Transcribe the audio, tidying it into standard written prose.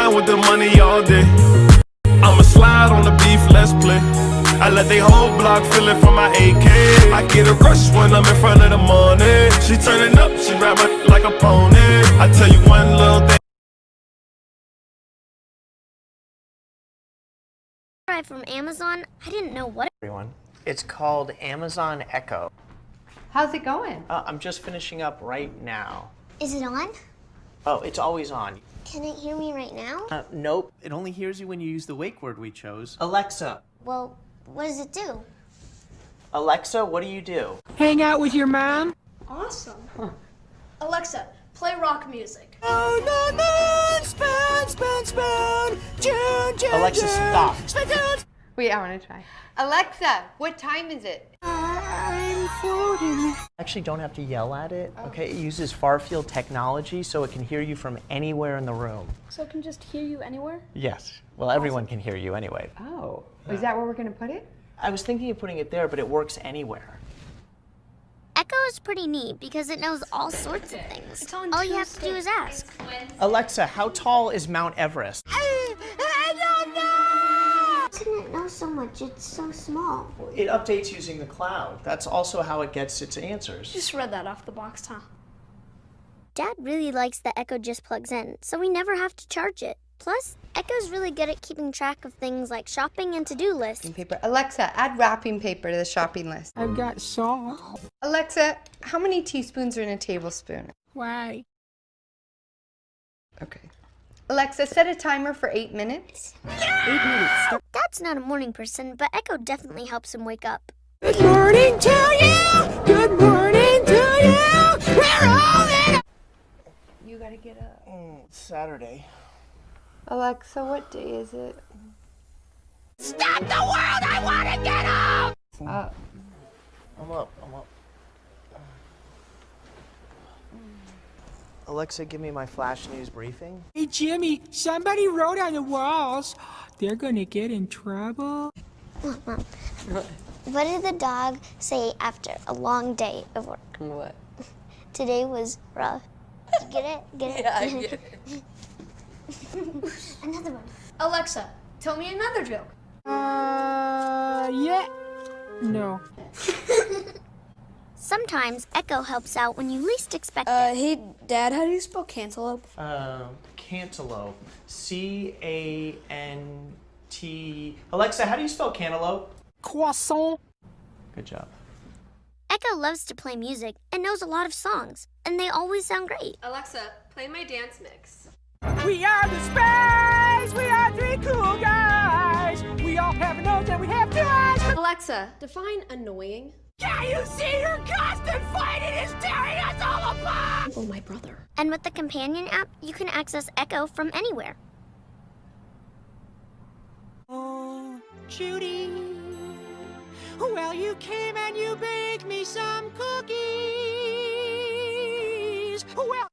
grind with the money all day. I'ma slide on the beef, let's play. I let they whole block feel it from my AK. I get a rush when I'm in front of the money. She turning up, she ride my like a pony. I tell you one little thing. From Amazon, I didn't know what. Everyone, it's called Amazon Echo. How's it going? I'm just finishing up right now. Is it on? Oh, it's always on. Can it hear me right now? Nope. It only hears you when you use the wake word we chose. Alexa. Well, what does it do? Alexa, what do you do? Hang out with your mom? Awesome. Huh. Alexa, play rock music. Alexa, stop. Wait, I want to try. Alexa, what time is it? I'm floating. Actually, don't have to yell at it, okay? It uses far-field technology so it can hear you from anywhere in the room. So it can just hear you anywhere? Yes. Well, everyone can hear you anyway. Oh, is that where we're going to put it? I was thinking of putting it there, but it works anywhere. Echo is pretty neat because it knows all sorts of things. It's on all you have to do is ask. Alexa, how tall is Mount Everest? How can it know so much? It's so small. It updates using the cloud. That's also how it gets its answers. Just read that off the box, huh? Dad really likes that Echo just plugs in, so we never have to charge it. Plus, Echo's really good at keeping track of things like shopping and to-do lists. Paper. Alexa, add wrapping paper to the shopping list. I've got salt. Alexa, how many teaspoons are in a tablespoon? Why? Okay. Alexa, set a timer for 8 minutes. 8 minutes. Dad's not a morning person, but Echo definitely helps him wake up. Good morning to you! Good morning to you! We're all in! You gotta get up. It's Saturday. Alexa, what day is it? Stop the world! I want to get up! I'm up. Alexa, give me my flash news briefing. Hey, Jimmy, somebody wrote on the walls. They're gonna get in trouble. Mom, what did the dog say after a long day of work? What? Today was rough. Did you get it? Get it? Yeah, I get it. Another one. Alexa, tell me another joke. Yeah. No. Sometimes Echo helps out when you least expect it. Hey, Dad, how do you spell cantaloupe? Cantaloupe. C-A-N-T... Alexa, how do you spell cantaloupe? Croissant. Good job. Echo loves to play music and knows a lot of songs, and they always sound great. Alexa, play my dance mix. We are the Spies. We are three cool guys. We all have a nose and we have two eyes. Alexa, define annoying. Can you see your constant fighting is tearing us all apart? Oh, my brother. And with the companion app, you can access Echo from anywhere. Oh, Judy. Well, you came and you baked me some cookies. Well.